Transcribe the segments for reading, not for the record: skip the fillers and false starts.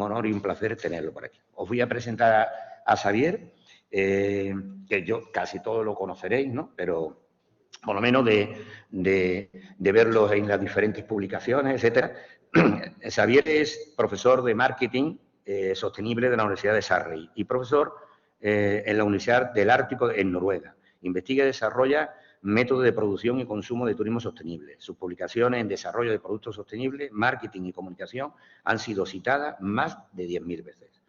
un honor y un placer tenerlo por aquí. Os voy a presentar a Xavier, que yo casi todos lo conoceréis, ¿no? Pero por lo menos de verlos en las diferentes publicaciones, etcétera. Xavier es profesor de marketing sostenible de la Universidad de Surrey y profesor en la Universidad del Ártico en Noruega. Investiga y desarrolla métodos de producción y consumo de turismo sostenible. Sus publicaciones en desarrollo de productos sostenibles, marketing y comunicación han sido citadas más de 10.000 veces.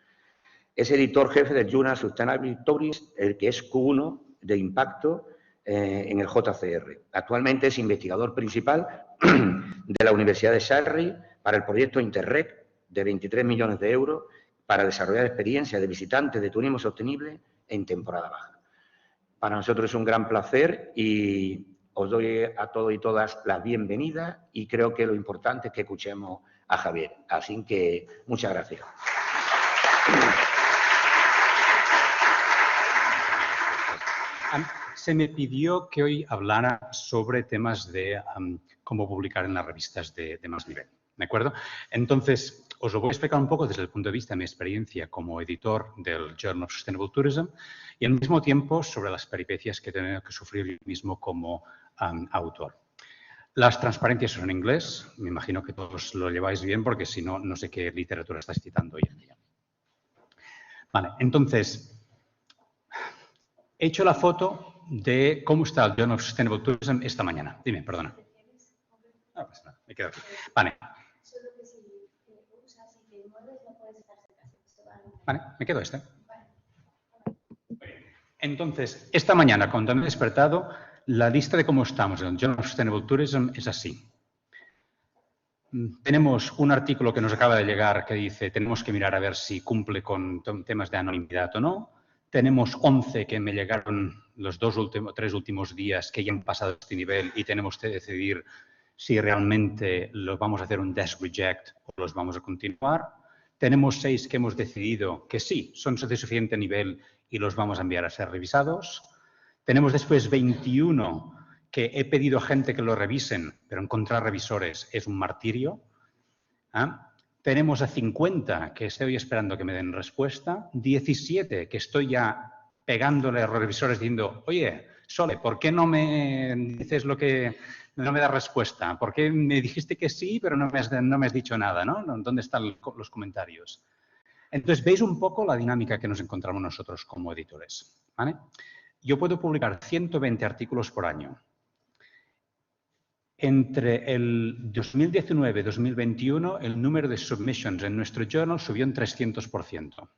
Es editor jefe del Journal Sustainable Tourist, el que es Q1 de impacto en el JCR. Actualmente es investigador principal de la Universidad de Surrey para el proyecto Interreg de 23 millones de euros para desarrollar experiencias de visitantes de turismo sostenible en temporada baja. Para nosotros es un gran placer y os doy a todos y todas las bienvenidas y creo que lo importante es que escuchemos a Javier. Así que muchas gracias. Se me pidió que hoy hablara sobre temas de cómo publicar en las revistas de más nivel, ¿de acuerdo? Entonces, os lo voy a explicar un poco desde el punto de vista de mi experiencia como editor del Journal of Sustainable Tourism y al mismo tiempo sobre las peripecias que he tenido que sufrir yo mismo como autor. Las transparencias son en inglés, me imagino que todos lo lleváis bien porque si no, no sé qué literatura estáis citando hoy en día. Vale, entonces, he hecho la foto de cómo está el Journal of Sustainable Tourism esta mañana. Dime, perdona. No pasa nada, me quedo aquí. Vale. Vale, me quedo este. Entonces, esta mañana, cuando me he despertado, la lista de cómo estamos en el Journal of Sustainable Tourism es así. Tenemos un artículo que nos acaba de llegar que dice tenemos que mirar a ver si cumple con temas de anonimidad o no. Tenemos 11 que me llegaron los 3 últimos días que ya han pasado este nivel y tenemos que decidir si realmente los vamos a hacer un desk reject o los vamos a continuar. Tenemos 6 que hemos decidido que sí, son de suficiente nivel y los vamos a enviar a ser revisados. Tenemos después 21 que he pedido a gente que lo revisen, pero encontrar revisores es un martirio. Tenemos a 50 que estoy esperando que me den respuesta, 17 que estoy ya pegándole a los revisores diciendo, oye, Sole, ¿por qué no me dices lo que no me das respuesta? ¿Por qué me dijiste que sí, pero no me has dicho nada, ¿no? ¿Dónde están los comentarios? Entonces, veis un poco la dinámica que nos encontramos nosotros como editores, ¿vale? Yo puedo publicar 120 artículos por año. Entre el 2019 y 2021, el número de submissions en nuestro journal subió en 300%.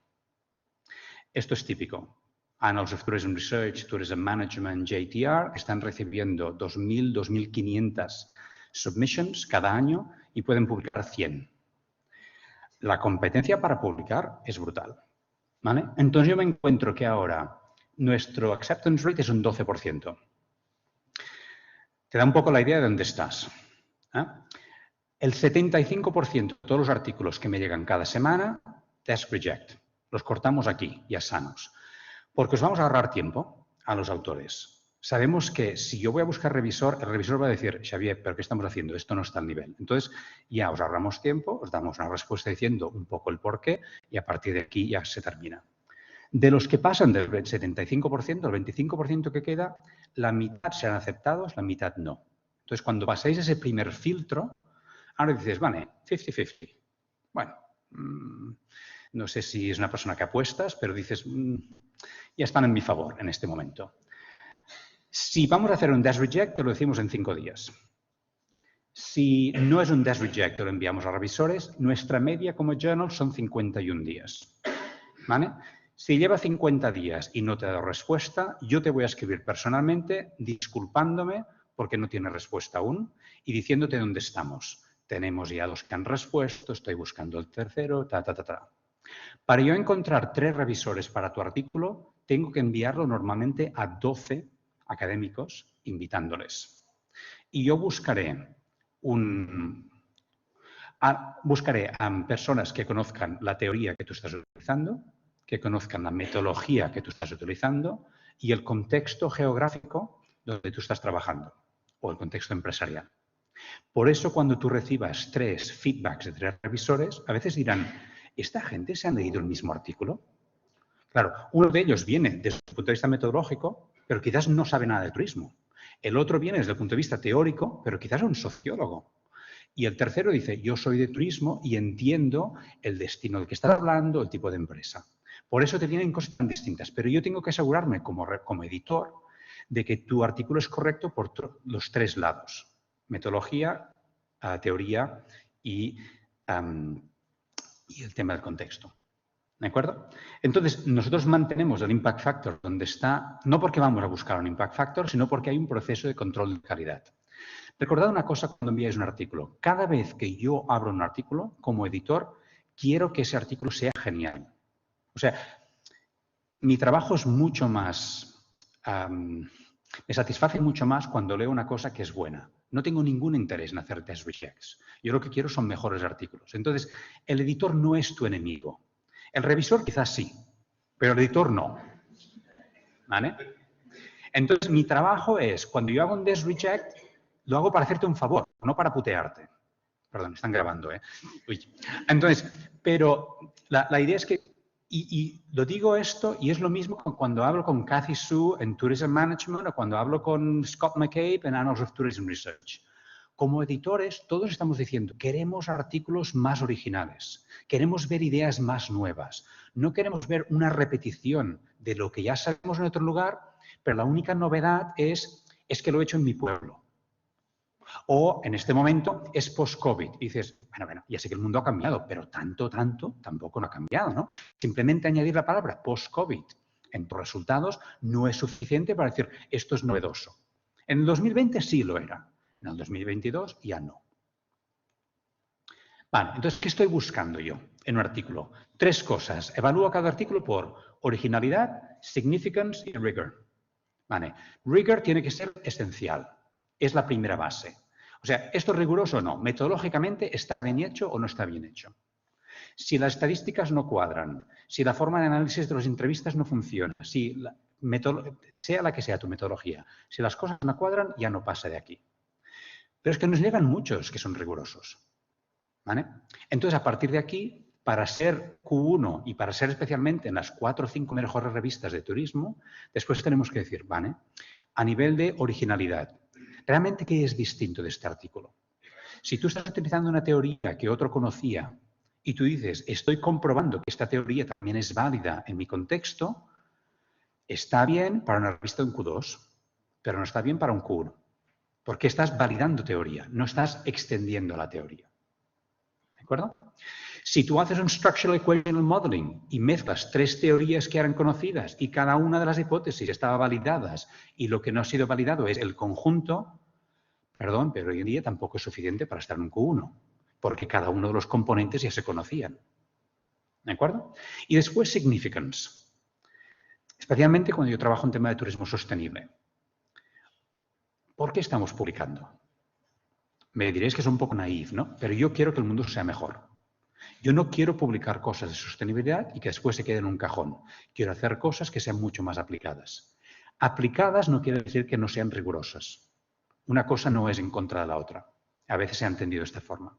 Esto es típico. Annals of Tourism Research, Tourism Management, JTR están recibiendo 2.000, 2.500 submissions cada año y pueden publicar 100. La competencia para publicar es brutal, ¿vale? Entonces yo me encuentro que ahora nuestro acceptance rate es un 12%. Te da un poco la idea de dónde estás. El 75% de todos los artículos que me llegan cada semana, desk reject. Los cortamos aquí, ya sanos. Porque os vamos a ahorrar tiempo a los autores. Sabemos que si yo voy a buscar revisor, el revisor va a decir, Xavier, ¿pero qué estamos haciendo? Esto no está al nivel. Entonces, ya os ahorramos tiempo, os damos una respuesta diciendo un poco el porqué y a partir de aquí ya se termina. De los que pasan del 75%, el 25% que queda, la mitad serán aceptados, la mitad no. Entonces, cuando pasáis ese primer filtro, ahora dices, vale, 50-50. Bueno, no sé si es una persona que apuestas, pero dices, ya están en mi favor en este momento. Si vamos a hacer un desk reject, lo decimos en 5 días. Si no es un desk reject, lo enviamos a revisores, nuestra media como journal son 51 días. ¿Vale? Si lleva 50 días y no te ha dado respuesta, yo te voy a escribir personalmente disculpándome porque no tiene respuesta aún y diciéndote dónde estamos. Tenemos ya 2 que han respuesto, estoy buscando el tercero, Para yo encontrar 3 revisores para tu artículo, tengo que enviarlo normalmente a 12 académicos invitándoles. Y yo buscaré a personas que conozcan la teoría que tú estás utilizando, que conozcan la metodología que tú estás utilizando y el contexto geográfico donde tú estás trabajando o el contexto empresarial. Por eso, cuando tú recibas 3 feedbacks de 3 revisores, a veces dirán, ¿esta gente se ha leído el mismo artículo? Claro, uno de ellos viene desde el punto de vista metodológico, pero quizás no sabe nada de turismo. El otro viene desde el punto de vista teórico, pero quizás es un sociólogo. Y el tercero dice, yo soy de turismo y entiendo el destino del que estás hablando, el tipo de empresa. Por eso te vienen cosas tan distintas. Pero yo tengo que asegurarme como editor de que tu artículo es correcto por los tres lados. Metodología, teoría y el tema del contexto. ¿De acuerdo? Entonces, nosotros mantenemos el impact factor donde está, no porque vamos a buscar un impact factor, sino porque hay un proceso de control de calidad. Recordad una cosa cuando enviáis un artículo. Cada vez que yo abro un artículo, como editor, quiero que ese artículo sea genial. O sea, mi trabajo es mucho más, me satisface mucho más cuando leo una cosa que es buena. No tengo ningún interés en hacer test rejects. Yo lo que quiero son mejores artículos. Entonces, el editor no es tu enemigo. El revisor quizás sí, pero el editor no. ¿Vale? Entonces, mi trabajo es, cuando yo hago un test reject, lo hago para hacerte un favor, no para putearte. Perdón, están grabando, ¿eh? Uy. Entonces, pero la idea es que, y lo digo esto, y es lo mismo cuando hablo con Cathy Su en Tourism Management o cuando hablo con Scott McCabe en Annals of Tourism Research. Como editores, todos estamos diciendo, queremos artículos más originales, queremos ver ideas más nuevas, no queremos ver una repetición de lo que ya sabemos en otro lugar, pero la única novedad es que lo he hecho en mi pueblo. O, en este momento, es post-COVID. Y dices, bueno, ya sé que el mundo ha cambiado, pero tanto, tampoco no ha cambiado, ¿no? Simplemente añadir la palabra post-COVID en tus resultados no es suficiente para decir, esto es novedoso. En el 2020 sí lo era. En el 2022 ya no. Vale, entonces, ¿qué estoy buscando yo en un artículo? Tres cosas. Evalúo cada artículo por originalidad, significance y rigor. Vale, rigor tiene que ser esencial. Es la primera base. O sea, ¿esto es riguroso o no? Metodológicamente, ¿está bien hecho o no está bien hecho? Si las estadísticas no cuadran, si la forma de análisis de las entrevistas no funciona, si sea la que sea tu metodología, si las cosas no cuadran, ya no pasa de aquí. Pero es que nos llegan muchos que son rigurosos. ¿Vale? Entonces, a partir de aquí, para ser Q1 y para ser especialmente en las 4 o 5 mejores revistas de turismo, después tenemos que decir, ¿vale? A nivel de originalidad, ¿realmente qué es distinto de este artículo? Si tú estás utilizando una teoría que otro conocía y tú dices, estoy comprobando que esta teoría también es válida en mi contexto, está bien para una revista de un Q2, pero no está bien para un Q1. Porque estás validando teoría, no estás extendiendo la teoría. ¿De acuerdo? Si tú haces un Structural Equational Modeling y mezclas 3 teorías que eran conocidas y cada una de las hipótesis estaba validadas y lo que no ha sido validado es el conjunto, perdón, pero hoy en día tampoco es suficiente para estar en un Q1, porque cada uno de los componentes ya se conocían. ¿De acuerdo? Y después significance. Especialmente cuando yo trabajo en tema de turismo sostenible. ¿Por qué estamos publicando? Me diréis que es un poco naif, ¿no? Pero yo quiero que el mundo sea mejor. Yo no quiero publicar cosas de sostenibilidad y que después se queden en un cajón. Quiero hacer cosas que sean mucho más aplicadas. Aplicadas no quiere decir que no sean rigurosas. Una cosa no es en contra de la otra. A veces se ha entendido de esta forma.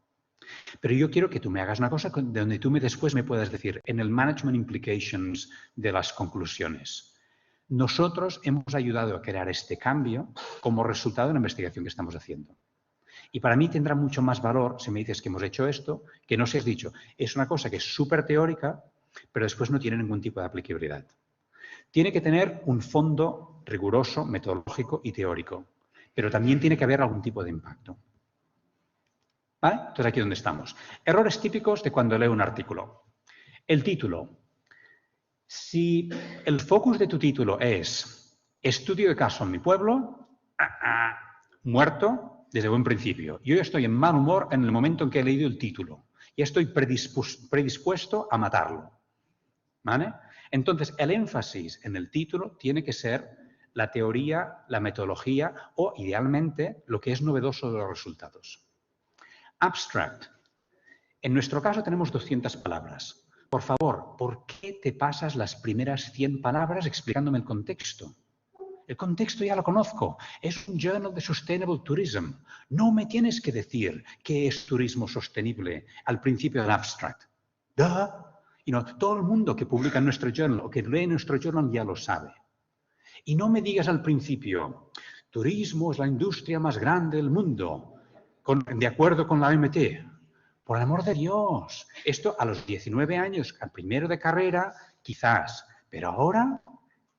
Pero yo quiero que tú me hagas una cosa de donde tú después me puedas decir, en el management implications de las conclusiones, nosotros hemos ayudado a crear este cambio como resultado de la investigación que estamos haciendo. Y para mí tendrá mucho más valor si me dices que hemos hecho esto, que no se has dicho. Es una cosa que es súper teórica, pero después no tiene ningún tipo de aplicabilidad. Tiene que tener un fondo riguroso, metodológico y teórico, pero también tiene que haber algún tipo de impacto. ¿Vale? Entonces, aquí donde estamos. Errores típicos de cuando leo un artículo. El título. Si el focus de tu título es estudio de caso en mi pueblo, muerto desde buen principio. Yo ya estoy en mal humor en el momento en que he leído el título. Ya estoy predispuesto a matarlo. ¿Vale? Entonces, el énfasis en el título tiene que ser la teoría, la metodología o, idealmente, lo que es novedoso de los resultados. Abstract. En nuestro caso tenemos 200 palabras. Por favor, ¿por qué te pasas las primeras 100 palabras explicándome el contexto? El contexto ya lo conozco. Es un journal de Sustainable Tourism. No me tienes que decir qué es turismo sostenible al principio del abstract. Y no, todo el mundo que publica en nuestro journal o que lee nuestro journal ya lo sabe. Y no me digas al principio, turismo es la industria más grande del mundo, de acuerdo con la OMT. Por el amor de Dios, esto a los 19 años, al primero de carrera, quizás, pero ahora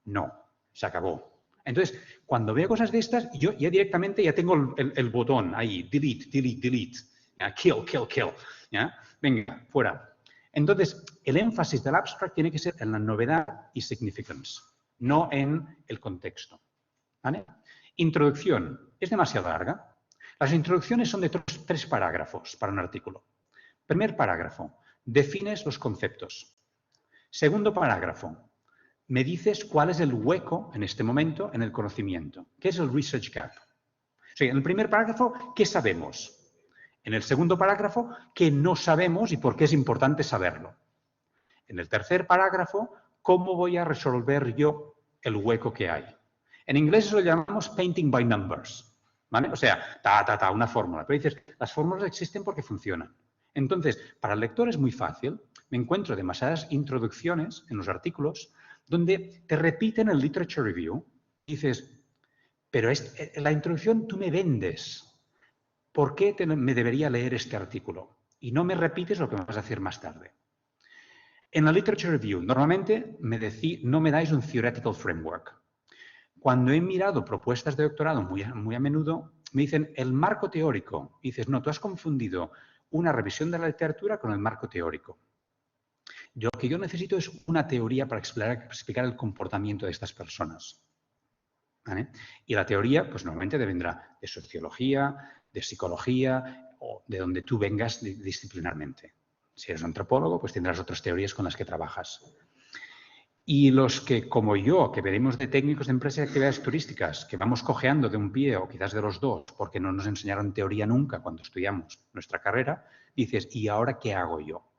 no, se acabó. Entonces, cuando veo cosas de estas, yo ya directamente ya tengo el botón ahí, delete, delete, delete, kill, kill, kill. ¿Ya? Venga, fuera. Entonces, el énfasis del abstract tiene que ser en la novedad y significance, no en el contexto. ¿Vale? Introducción. Es demasiado larga. Las introducciones son de tres parágrafos para un artículo. Primer parágrafo. Defines los conceptos. Segundo parágrafo. Me dices cuál es el hueco en este momento en el conocimiento. ¿Qué es el research gap? O sea, en el primer parágrafo, ¿qué sabemos? En el segundo parágrafo, ¿qué no sabemos y por qué es importante saberlo? En el tercer parágrafo, ¿cómo voy a resolver yo el hueco que hay? En inglés eso lo llamamos painting by numbers. ¿Vale? O sea, una fórmula. Pero dices, las fórmulas existen porque funcionan. Entonces, para el lector es muy fácil. Me encuentro demasiadas introducciones en los artículos donde te repiten el literature review y dices, pero la introducción tú me vendes. ¿Por qué me debería leer este artículo? Y no me repites lo que me vas a decir más tarde. En la literature review, normalmente no me dais un theoretical framework. Cuando he mirado propuestas de doctorado muy a menudo, me dicen el marco teórico. Y dices, no, tú has confundido una revisión de la literatura con el marco teórico. Lo que yo necesito es una teoría para explicar el comportamiento de estas personas. ¿Vale? Y la teoría, pues normalmente vendrá de sociología, de psicología o de donde tú vengas disciplinarmente. Si eres antropólogo, pues tendrás otras teorías con las que trabajas. Y los que, como yo, que venimos de técnicos de empresas y actividades turísticas, que vamos cojeando de un pie o quizás de los dos, porque no nos enseñaron teoría nunca cuando estudiamos nuestra carrera, dices, ¿y ahora qué hago yo?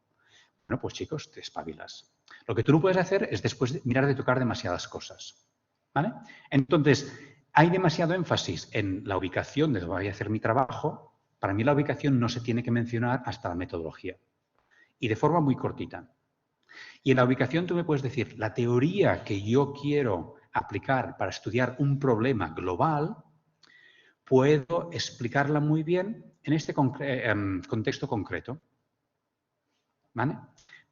Bueno, pues chicos, te espabilas. Lo que tú no puedes hacer es después mirar de tocar demasiadas cosas. ¿Vale? Entonces, hay demasiado énfasis en la ubicación de donde voy a hacer mi trabajo. Para mí la ubicación no se tiene que mencionar hasta la metodología. Y de forma muy cortita. Y en la ubicación tú me puedes decir, la teoría que yo quiero aplicar para estudiar un problema global, puedo explicarla muy bien en este contexto concreto. ¿Vale?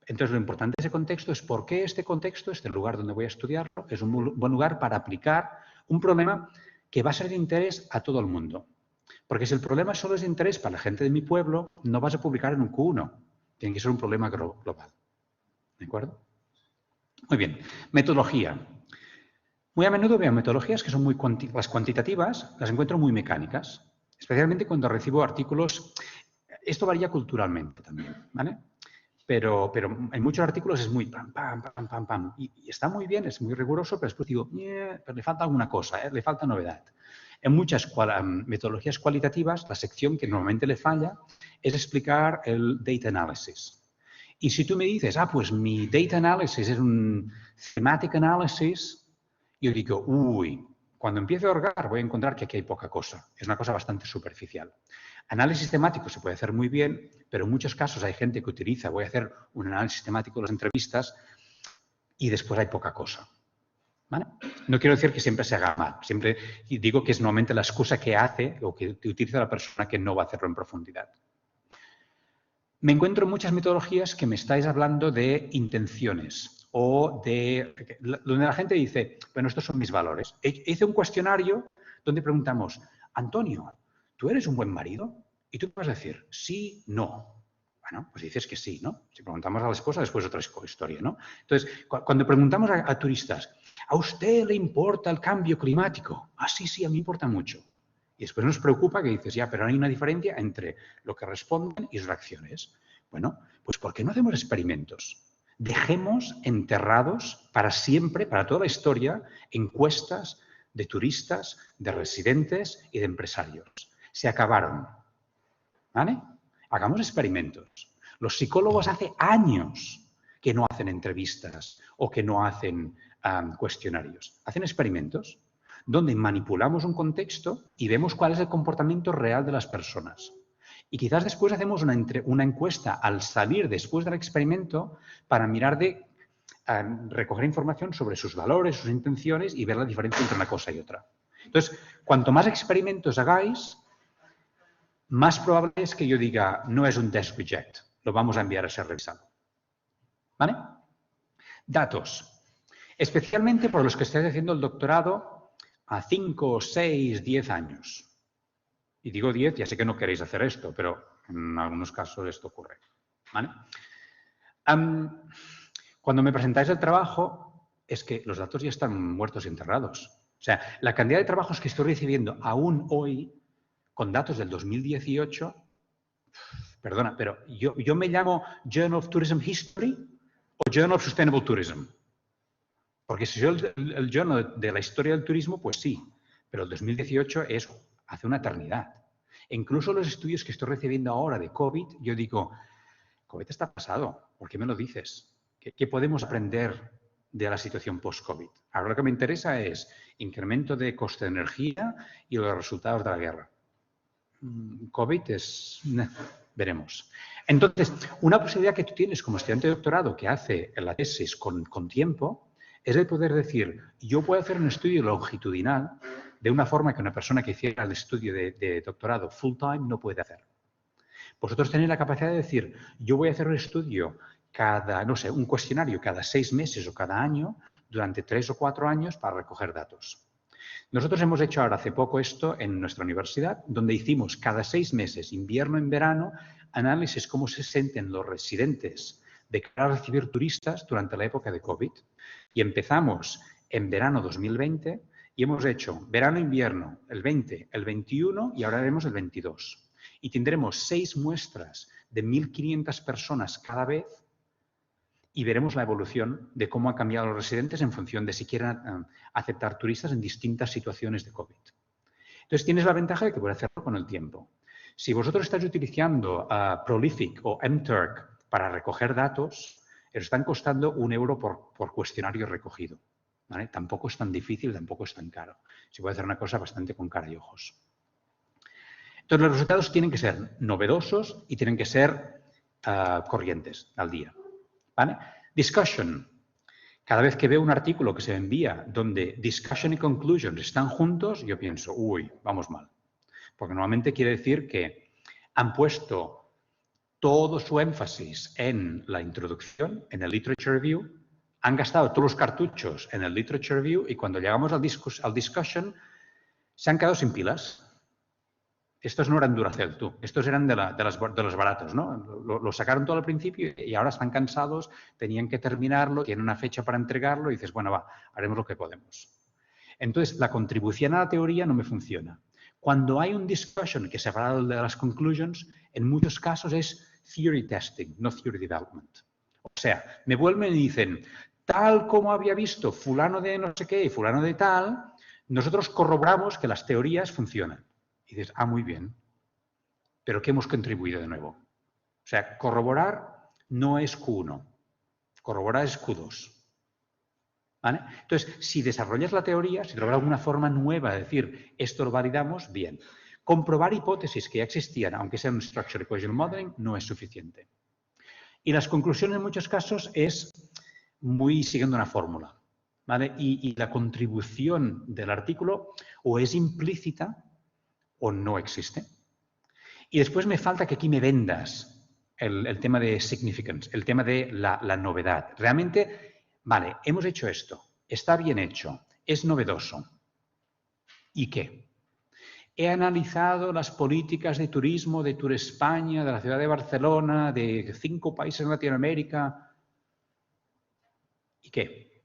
Entonces, lo importante de ese contexto es por qué este contexto, este lugar donde voy a estudiarlo, es un buen lugar para aplicar un problema que va a ser de interés a todo el mundo. Porque si el problema solo es de interés para la gente de mi pueblo, no vas a publicar en un Q1. Tiene que ser un problema global. ¿De acuerdo? Muy bien. Metodología. Muy a menudo veo metodologías que son las cuantitativas, las encuentro muy mecánicas. Especialmente cuando recibo artículos. Esto varía culturalmente también, ¿vale? Pero en muchos artículos es muy pam, pam, pam, pam, pam. Y está muy bien, es muy riguroso, pero después digo, pero le falta alguna cosa, le falta novedad. En muchas metodologías cualitativas, la sección que normalmente le falla es explicar el data analysis. Y si tú me dices, pues mi data analysis es un thematic analysis, yo digo, uy, cuando empiezo a hurgar voy a encontrar que aquí hay poca cosa. Es una cosa bastante superficial. Análisis temático se puede hacer muy bien, pero en muchos casos hay gente que utiliza, voy a hacer un análisis temático de las entrevistas y después hay poca cosa. ¿Vale? No quiero decir que siempre se haga mal, siempre digo que es normalmente la excusa que hace o que utiliza la persona que no va a hacerlo en profundidad. Me encuentro en muchas metodologías que me estáis hablando de intenciones o donde la gente dice, bueno, estos son mis valores. Hice un cuestionario donde preguntamos, Antonio, ¿tú eres un buen marido? Y tú vas a decir, sí, no. Bueno, pues dices que sí, ¿no? Si preguntamos a la esposa, después otra historia, ¿no? Entonces, cuando preguntamos a turistas, ¿a usted le importa el cambio climático? Sí, a mí me importa mucho. Y después nos preocupa que dices, ya, pero hay una diferencia entre lo que responden y sus reacciones. Bueno, pues ¿por qué no hacemos experimentos? Dejemos enterrados para siempre, para toda la historia, encuestas de turistas, de residentes y de empresarios. Se acabaron. ¿Vale? Hagamos experimentos. Los psicólogos hace años que no hacen entrevistas o que no hacen cuestionarios. Hacen experimentos donde manipulamos un contexto y vemos cuál es el comportamiento real de las personas. Y quizás después hacemos una encuesta al salir después del experimento para mirar de recoger información sobre sus valores, sus intenciones y ver la diferencia entre una cosa y otra. Entonces, cuanto más experimentos hagáis, más probable es que yo diga, no es un test reject, lo vamos a enviar a ser revisado. ¿Vale? Datos. Especialmente por los que estáis haciendo el doctorado a 5, 6, 10 años. Y digo 10, ya sé que no queréis hacer esto, pero en algunos casos esto ocurre. ¿Vale? Cuando me presentáis el trabajo, es que los datos ya están muertos y enterrados. O sea, la cantidad de trabajos que estoy recibiendo aún hoy con datos del 2018, perdona, pero yo me llamo Journal of Tourism History o Journal of Sustainable Tourism. Porque si soy el journal de la historia del turismo, pues sí, pero el 2018 es hace una eternidad. E incluso los estudios que estoy recibiendo ahora de COVID, yo digo, COVID está pasado, ¿por qué me lo dices? ¿Qué podemos aprender de la situación post-COVID? Ahora lo que me interesa es incremento de coste de energía y los resultados de la guerra. COVID es... veremos. Entonces, una posibilidad que tú tienes como estudiante de doctorado que hace la tesis con tiempo es el poder decir, yo puedo hacer un estudio longitudinal de una forma que una persona que hiciera el estudio de doctorado full time no puede hacer. Vosotros tenéis la capacidad de decir, yo voy a hacer un estudio un cuestionario cada 6 meses o cada año durante 3 o 4 años para recoger datos. Nosotros hemos hecho ahora hace poco esto en nuestra universidad, donde hicimos cada 6 meses, invierno en verano, análisis cómo se sienten los residentes de cara a recibir turistas durante la época de COVID. Y empezamos en verano 2020 y hemos hecho verano-invierno el 20, el 21 y ahora haremos el 22. Y tendremos 6 muestras de 1.500 personas cada vez y veremos la evolución de cómo han cambiado los residentes en función de si quieren aceptar turistas en distintas situaciones de COVID. Entonces, tienes la ventaja de que puedes hacerlo con el tiempo. Si vosotros estáis utilizando Prolific o mTurk para recoger datos, os están costando €1 por cuestionario recogido. ¿Vale? Tampoco es tan difícil, tampoco es tan caro. Se puede hacer una cosa bastante con cara y ojos. Entonces, los resultados tienen que ser novedosos y tienen que ser corrientes al día. ¿Vale? Discussion. Cada vez que veo un artículo que se envía donde discussion y conclusions están juntos, yo pienso, uy, vamos mal. Porque normalmente quiere decir que han puesto todo su énfasis en la introducción, en el literature review, han gastado todos los cartuchos en el literature review y cuando llegamos al discussion se han quedado sin pilas. Estos no eran Duracell, tú. Estos eran de los baratos, ¿no? Lo sacaron todo al principio y ahora están cansados, tenían que terminarlo, tienen una fecha para entregarlo y dices, bueno, va, haremos lo que podemos. Entonces, la contribución a la teoría no me funciona. Cuando hay un discussion que es separado de las conclusions, en muchos casos es theory testing, no theory development. O sea, me vuelven y dicen, tal como había visto fulano de no sé qué y fulano de tal, nosotros corroboramos que las teorías funcionan. Y dices, muy bien, pero ¿qué hemos contribuido de nuevo? O sea, corroborar no es Q1, corroborar es Q2. ¿Vale? Entonces, si desarrollas la teoría, si logras alguna forma nueva de decir, esto lo validamos, bien. Comprobar hipótesis que ya existían, aunque sea un Structural Equation Modeling, no es suficiente. Y las conclusiones en muchos casos es muy siguiendo una fórmula. ¿Vale? Y la contribución del artículo o es implícita o no existe. Y después me falta que aquí me vendas el tema de significance, el tema de la novedad. Realmente, vale, hemos hecho esto, está bien hecho, es novedoso. ¿Y qué? He analizado las políticas de turismo de Tour España, de la ciudad de Barcelona, de 5 países en Latinoamérica. ¿Y qué?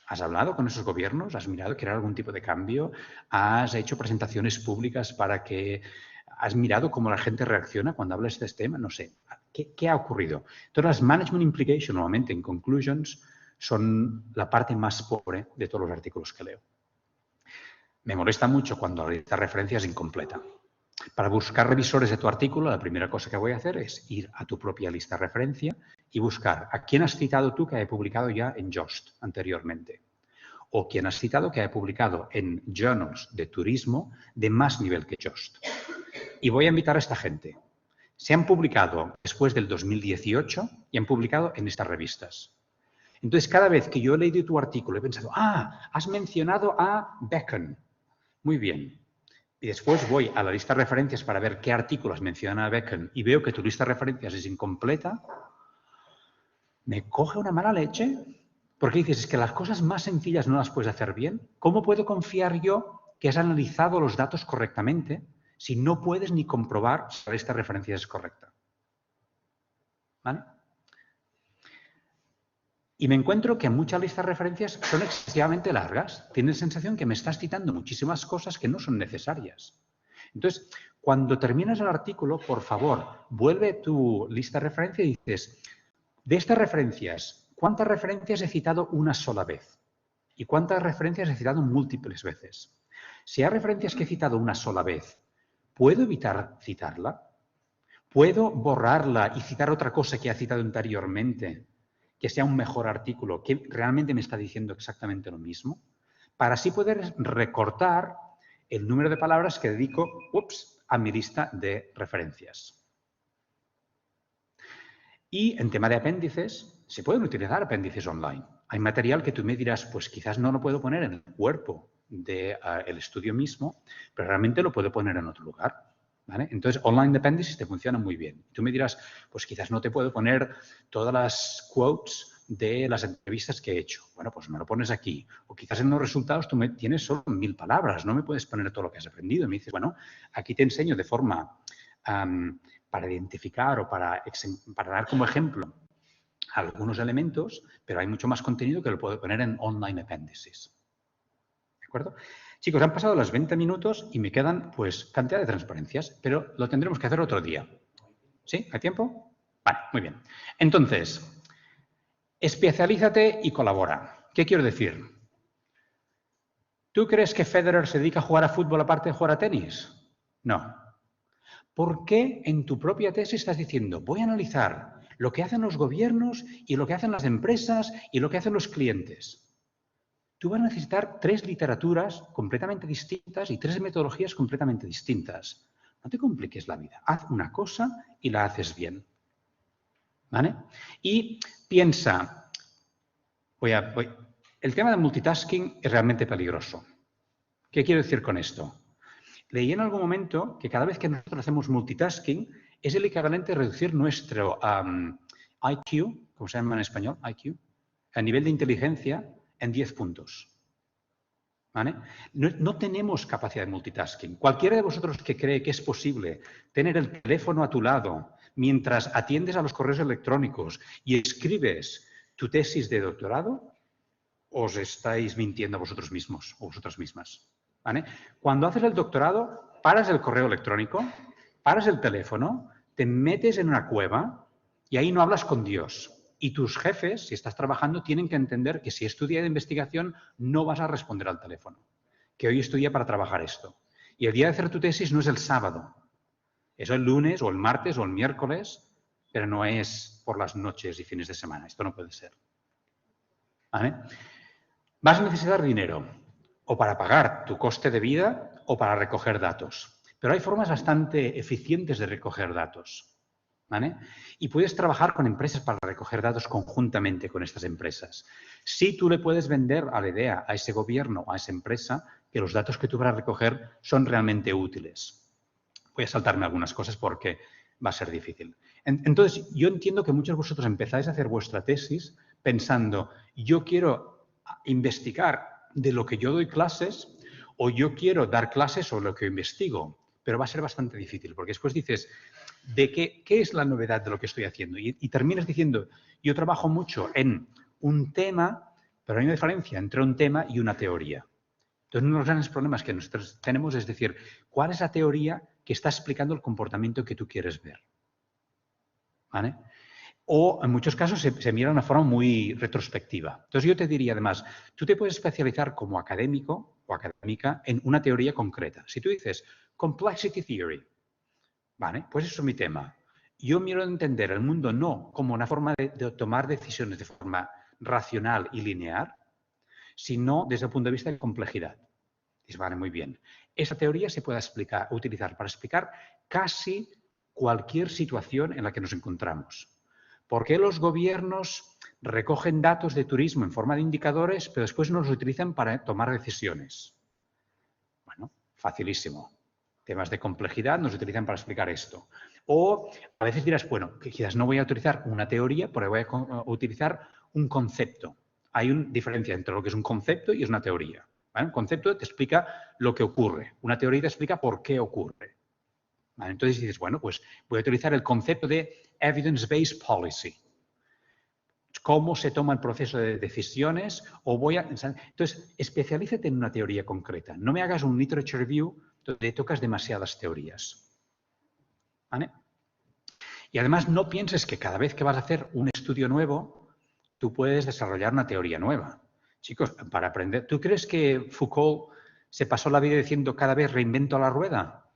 ¿Has hablado con esos gobiernos? ¿Has mirado que era algún tipo de cambio? ¿Has hecho presentaciones públicas para que... ¿Has mirado cómo la gente reacciona cuando hablas de este tema? No sé. ¿Qué ha ocurrido? Entonces, las management implications, normalmente en conclusions, son la parte más pobre de todos los artículos que leo. Me molesta mucho cuando esta referencia es incompleta. Para buscar revisores de tu artículo, la primera cosa que voy a hacer es ir a tu propia lista de referencia y buscar a quién has citado tú que haya publicado ya en JOST anteriormente. O quién has citado que haya publicado en journals de turismo de más nivel que JOST. y voy a invitar a esta gente. Se han publicado después del 2018 y han publicado en estas revistas. Entonces, cada vez que yo he leído tu artículo, he pensado, has mencionado a Bacon. Muy bien. Y después voy a la lista de referencias para ver qué artículos mencionan a Bacon y veo que tu lista de referencias es incompleta. Me coge una mala leche porque dices, es que las cosas más sencillas no las puedes hacer bien. ¿Cómo puedo confiar yo que has analizado los datos correctamente si no puedes ni comprobar si la lista de referencias es correcta? ¿Vale? Y me encuentro que muchas listas de referencias son excesivamente largas. Tienes la sensación que me estás citando muchísimas cosas que no son necesarias. Entonces, cuando terminas el artículo, por favor, vuelve a tu lista de referencias y dices, de estas referencias, ¿cuántas referencias he citado una sola vez? ¿Y cuántas referencias he citado múltiples veces? Si hay referencias que he citado una sola vez, ¿puedo evitar citarla? ¿Puedo borrarla y citar otra cosa que he citado anteriormente, que sea un mejor artículo, que realmente me está diciendo exactamente lo mismo? Para así poder recortar el número de palabras que dedico a mi lista de referencias. Y en tema de apéndices, se pueden utilizar apéndices online. Hay material que tú me dirás, pues quizás no lo puedo poner en el cuerpo del estudio mismo, pero realmente lo puedo poner en otro lugar. ¿Vale? Entonces, online apéndices te funciona muy bien. Tú me dirás, pues quizás no te puedo poner todas las quotes de las entrevistas que he hecho. Bueno, pues me lo pones aquí. O quizás en los resultados tú tienes solo 1000 palabras, no me puedes poner todo lo que has aprendido. Me dices, bueno, aquí te enseño de forma para identificar o para dar como ejemplo algunos elementos, pero hay mucho más contenido que lo puedo poner en online appendices. ¿De acuerdo? Chicos, han pasado los 20 minutos y me quedan, pues, cantidad de transparencias, pero lo tendremos que hacer otro día. ¿Sí? ¿Hay tiempo? Vale, muy bien. Entonces, especialízate y colabora. ¿Qué quiero decir? ¿Tú crees que Federer se dedica a jugar a fútbol aparte de jugar a tenis? No. ¿Por qué en tu propia tesis estás diciendo, voy a analizar lo que hacen los gobiernos y lo que hacen las empresas y lo que hacen los clientes? Tú vas a necesitar 3 literaturas completamente distintas y 3 metodologías completamente distintas. No te compliques la vida. Haz una cosa y la haces bien. ¿Vale? Y piensa, el tema del multitasking es realmente peligroso. ¿Qué quiero decir con esto? Leí en algún momento que cada vez que nosotros hacemos multitasking es el equivalente a reducir nuestro IQ, ¿cómo se llama en español? IQ, a nivel de inteligencia en 10 puntos. ¿Vale? No tenemos capacidad de multitasking. Cualquiera de vosotros que cree que es posible tener el teléfono a tu lado mientras atiendes a los correos electrónicos y escribes tu tesis de doctorado, os estáis mintiendo a vosotros mismos o vosotras mismas. ¿Vale? Cuando haces el doctorado, paras el correo electrónico, paras el teléfono, te metes en una cueva y ahí no hablas con Dios. Y tus jefes, si estás trabajando, tienen que entender que si es tu día de investigación, no vas a responder al teléfono. Que hoy es tu día para trabajar esto. Y el día de hacer tu tesis no es el sábado. Es el lunes o el martes o el miércoles, pero no es por las noches y fines de semana. Esto no puede ser. ¿Vale? Vas a necesitar dinero, o para pagar tu coste de vida o para recoger datos. Pero hay formas bastante eficientes de recoger datos. ¿Vale? Y puedes trabajar con empresas para recoger datos conjuntamente con estas empresas. Si tú le puedes vender a la idea, a ese gobierno, a esa empresa, que los datos que tú vas a recoger son realmente útiles. Voy a saltarme algunas cosas porque va a ser difícil. Entonces, yo entiendo que muchos de vosotros empezáis a hacer vuestra tesis pensando, yo quiero investigar de lo que yo doy clases o yo quiero dar clases sobre lo que investigo, pero va a ser bastante difícil porque después dices, ¿de qué es la novedad de lo que estoy haciendo? Y terminas diciendo, yo trabajo mucho en un tema, pero hay una diferencia entre un tema y una teoría. Entonces, uno de los grandes problemas que nosotros tenemos es decir, ¿cuál es la teoría que está explicando el comportamiento que tú quieres ver? ¿Vale? O en muchos casos se mira de una forma muy retrospectiva. Entonces yo te diría además, tú te puedes especializar como académico o académica en una teoría concreta. Si tú dices Complexity Theory, ¿vale? Pues eso es mi tema. Yo miro entender el mundo no como una forma de tomar decisiones de forma racional y lineal, sino desde el punto de vista de complejidad. Dices, vale, muy bien. Esa teoría se puede utilizar para explicar casi cualquier situación en la que nos encontramos. ¿Por qué los gobiernos recogen datos de turismo en forma de indicadores, pero después no los utilizan para tomar decisiones? Bueno, facilísimo. Temas de complejidad nos utilizan para explicar esto. O a veces dirás, bueno, que quizás no voy a utilizar una teoría, pero voy a utilizar un concepto. Hay una diferencia entre lo que es un concepto y es una teoría. ¿Vale? Un concepto te explica lo que ocurre. Una teoría te explica por qué ocurre. ¿Vale? Entonces dices, bueno, pues voy a utilizar el concepto de evidence-based policy. Cómo se toma el proceso de decisiones o voy a... Entonces, especialízate en una teoría concreta. No me hagas un literature review donde tocas demasiadas teorías. ¿Vale? Y además no pienses que cada vez que vas a hacer un estudio nuevo, tú puedes desarrollar una teoría nueva. Chicos, para aprender... ¿Tú crees que Foucault se pasó la vida diciendo cada vez reinvento la rueda?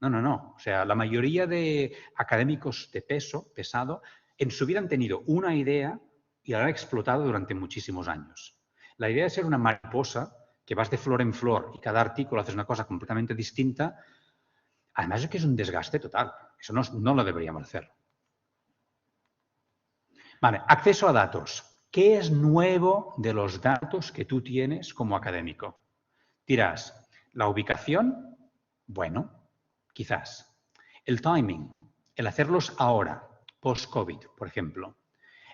No, no, no. O sea, la mayoría de académicos de peso, pesado, en su vida han tenido una idea y la han explotado durante muchísimos años. La idea de ser una mariposa, que vas de flor en flor y cada artículo haces una cosa completamente distinta, además es que es un desgaste total. Eso no lo deberíamos hacer. Vale, acceso a datos. ¿Qué es nuevo de los datos que tú tienes como académico? Dirás, la ubicación, bueno, quizás. El timing, el hacerlos ahora, post-COVID, por ejemplo.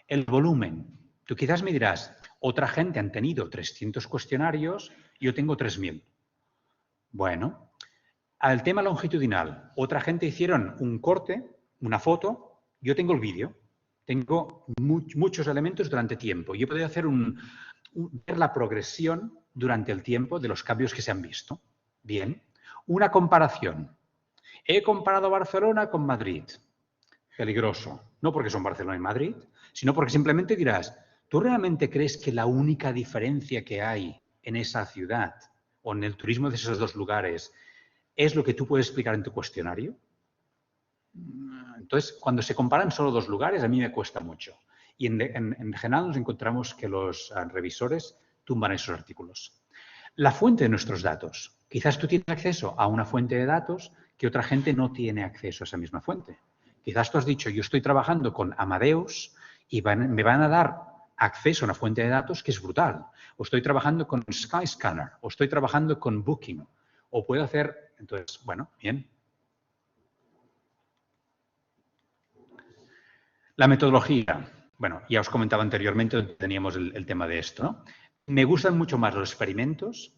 El volumen. Tú quizás me dirás, otra gente han tenido 300 cuestionarios, yo tengo 3.000. Bueno, al tema longitudinal, otra gente hicieron un corte, una foto, yo tengo el vídeo. Tengo muchos elementos durante tiempo. Yo puedo hacer ver la progresión durante el tiempo de los cambios que se han visto. Bien. Una comparación. He comparado Barcelona con Madrid. Peligroso. No porque son Barcelona y Madrid, sino porque simplemente dirás, ¿tú realmente crees que la única diferencia que hay en esa ciudad o en el turismo de esos dos lugares es lo que tú puedes explicar en tu cuestionario? Entonces, cuando se comparan solo dos lugares, a mí me cuesta mucho. Y en general nos encontramos que los revisores tumban esos artículos. La fuente de nuestros datos. Quizás tú tienes acceso a una fuente de datos que otra gente no tiene acceso a esa misma fuente. Quizás tú has dicho, yo estoy trabajando con Amadeus y me van a dar acceso a una fuente de datos que es brutal. O estoy trabajando con Skyscanner, o estoy trabajando con Booking, o puedo hacer... Entonces, bueno, bien. La metodología. Bueno, ya os comentaba anteriormente donde teníamos el tema de esto, ¿no? Me gustan mucho más los experimentos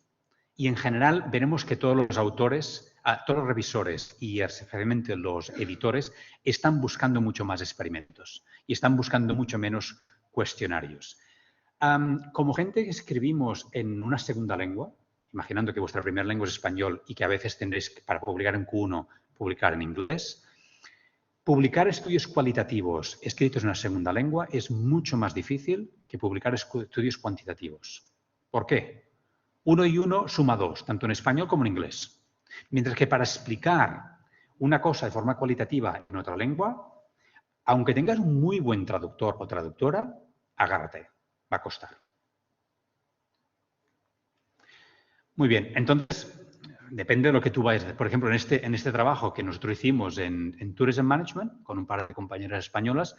y en general veremos que todos los autores, todos los revisores y especialmente los editores están buscando mucho más experimentos y están buscando mucho menos cuestionarios. Como gente que escribimos en una segunda lengua, imaginando que vuestra primera lengua es español y que a veces tendréis para publicar en Q1, publicar en inglés, publicar estudios cualitativos escritos en una segunda lengua es mucho más difícil que publicar estudios cuantitativos. ¿Por qué? 1 y 1 suma 2, tanto en español como en inglés. Mientras que para explicar una cosa de forma cualitativa en otra lengua, aunque tengas un muy buen traductor o traductora, agárrate, va a costar. Muy bien, entonces... Depende de lo que tú vayas a hacer. Por ejemplo, en este trabajo que nosotros hicimos en Tourism Management, con un par de compañeras españolas,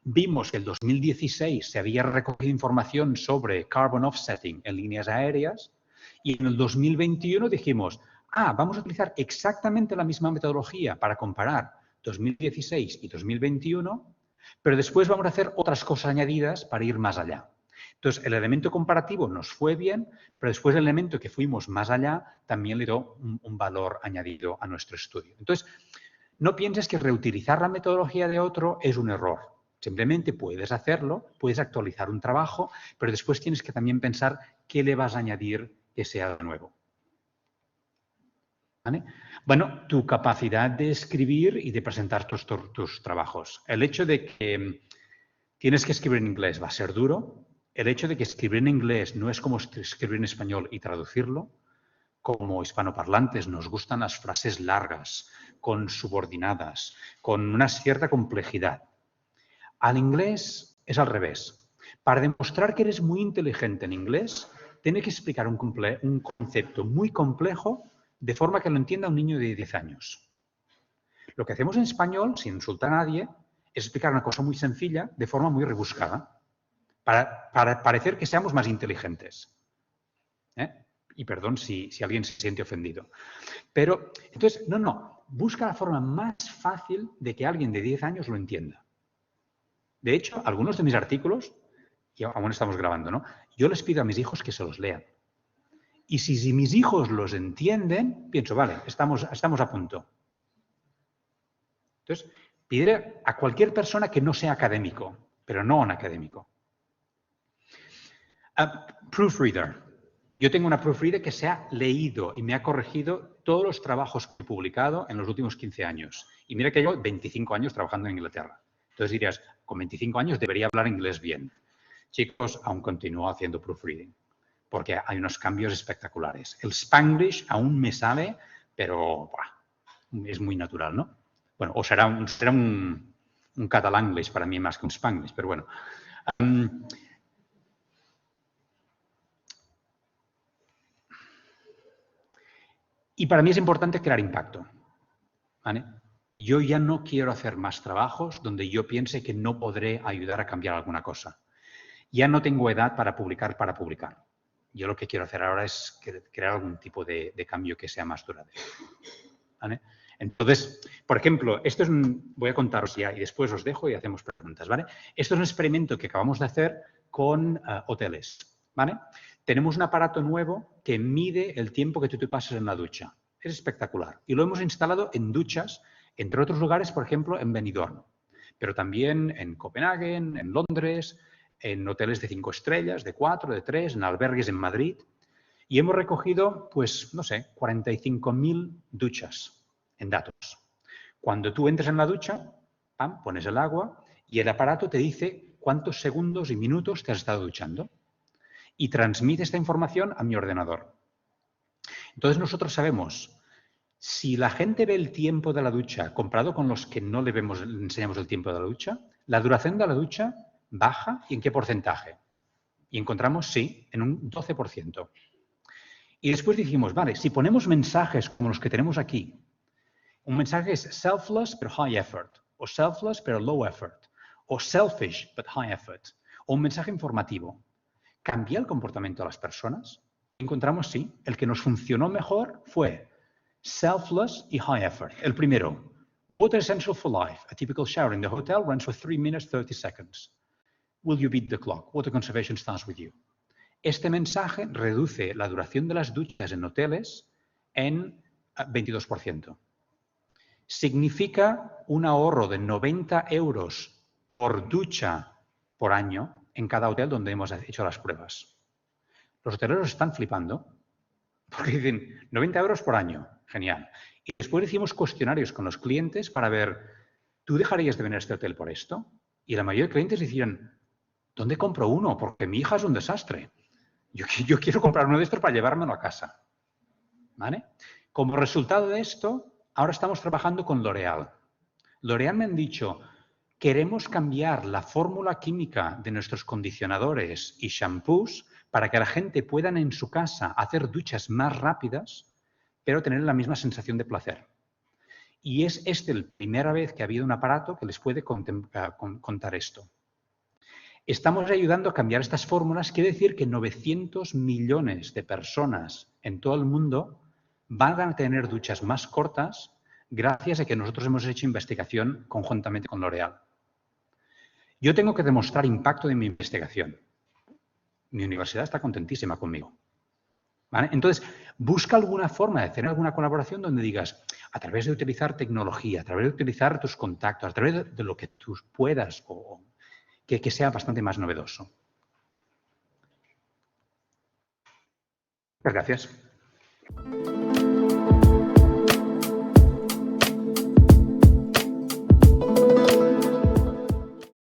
vimos que en el 2016 se había recogido información sobre carbon offsetting en líneas aéreas y en el 2021 dijimos, vamos a utilizar exactamente la misma metodología para comparar 2016 y 2021, pero después vamos a hacer otras cosas añadidas para ir más allá. Entonces, el elemento comparativo nos fue bien, pero después el elemento que fuimos más allá también le dio un valor añadido a nuestro estudio. Entonces, no pienses que reutilizar la metodología de otro es un error. Simplemente puedes hacerlo, puedes actualizar un trabajo, pero después tienes que también pensar qué le vas a añadir que sea nuevo. ¿Vale? Bueno, tu capacidad de escribir y de presentar tus trabajos. El hecho de que tienes que escribir en inglés va a ser duro. El hecho de que escribir en inglés no es como escribir en español y traducirlo. Como hispanoparlantes nos gustan las frases largas, con subordinadas, con una cierta complejidad. Al inglés es al revés. Para demostrar que eres muy inteligente en inglés, tiene que explicar un concepto muy complejo de forma que lo entienda un niño de 10 años. Lo que hacemos en español, sin insultar a nadie, es explicar una cosa muy sencilla de forma muy rebuscada para parecer que seamos más inteligentes. Y perdón si alguien se siente ofendido. Pero, entonces, no, busca la forma más fácil de que alguien de 10 años lo entienda. De hecho, algunos de mis artículos, y aún estamos grabando, ¿no? Yo les pido a mis hijos que se los lean. Y si mis hijos los entienden, pienso, vale, estamos a punto. Entonces, pediré a cualquier persona que no sea académico, pero no un académico. Proofreader. Yo tengo una proofreader que se ha leído y me ha corregido todos los trabajos que he publicado en los últimos 15 años. Y mira que llevo 25 años trabajando en Inglaterra. Entonces dirías, con 25 años debería hablar inglés bien. Chicos, aún continúo haciendo proofreading, porque hay unos cambios espectaculares. El Spanglish aún me sale, pero es muy natural, ¿no? Bueno, o será un catalanglish para mí más que un Spanglish, pero bueno. Y para mí es importante crear impacto, ¿vale? Yo ya no quiero hacer más trabajos donde yo piense que no podré ayudar a cambiar alguna cosa. Ya no tengo edad para publicar. Yo lo que quiero hacer ahora es crear algún tipo de cambio que sea más duradero, ¿vale? Entonces, por ejemplo, esto es voy a contaros ya y después os dejo y hacemos preguntas, ¿vale? Esto es un experimento que acabamos de hacer con hoteles, ¿vale? Tenemos un aparato nuevo que mide el tiempo que tú te pasas en la ducha. Es espectacular. Y lo hemos instalado en duchas, entre otros lugares, por ejemplo, en Benidorm, pero también en Copenhague, en Londres, en hoteles de 5 estrellas, de 4, de 3, en albergues en Madrid. Y hemos recogido, pues, no sé, 45.000 duchas en datos. Cuando tú entres en la ducha, ¡pam!, pones el agua y el aparato te dice cuántos segundos y minutos te has estado duchando y transmite esta información a mi ordenador. Entonces nosotros sabemos si la gente ve el tiempo de la ducha comparado con los que no le enseñamos el tiempo de la ducha, la duración de la ducha baja y en qué porcentaje. Y encontramos, sí, en un 12%. Y después dijimos, vale, si ponemos mensajes como los que tenemos aquí, un mensaje es selfless but high effort, o selfless pero low effort, o selfish but high effort, o un mensaje informativo. ¿Cambia el comportamiento de las personas? Encontramos, sí, el que nos funcionó mejor fue selfless y high effort. El primero, water essential for life. A typical shower in the hotel runs for 3 minutes 30 seconds. Will you beat the clock? Water conservation starts with you. Este mensaje reduce la duración de las duchas en hoteles en 22%. Significa un ahorro de 90 euros por ducha por año en cada hotel donde hemos hecho las pruebas. Los hoteleros están flipando porque dicen 90 euros por año, genial. Y después hicimos cuestionarios con los clientes para ver, ¿tú dejarías de venir a este hotel por esto? Y la mayoría de clientes decían, ¿dónde compro uno? Porque mi hija es un desastre. Yo quiero comprar uno de estos para llevármelo a casa, ¿vale? Como resultado de esto, ahora estamos trabajando con L'Oréal. L'Oréal me han dicho, queremos cambiar la fórmula química de nuestros condicionadores y shampoos para que la gente pueda en su casa hacer duchas más rápidas, pero tener la misma sensación de placer. Y es la primera vez que ha habido un aparato que les puede contar esto. Estamos ayudando a cambiar estas fórmulas. Quiere decir que 900 millones de personas en todo el mundo van a tener duchas más cortas gracias a que nosotros hemos hecho investigación conjuntamente con L'Oréal. Yo tengo que demostrar impacto de mi investigación. Mi universidad está contentísima conmigo, ¿vale? Entonces, busca alguna forma de hacer alguna colaboración donde digas, a través de utilizar tecnología, a través de utilizar tus contactos, a través de lo que tú puedas o que sea bastante más novedoso. Muchas gracias.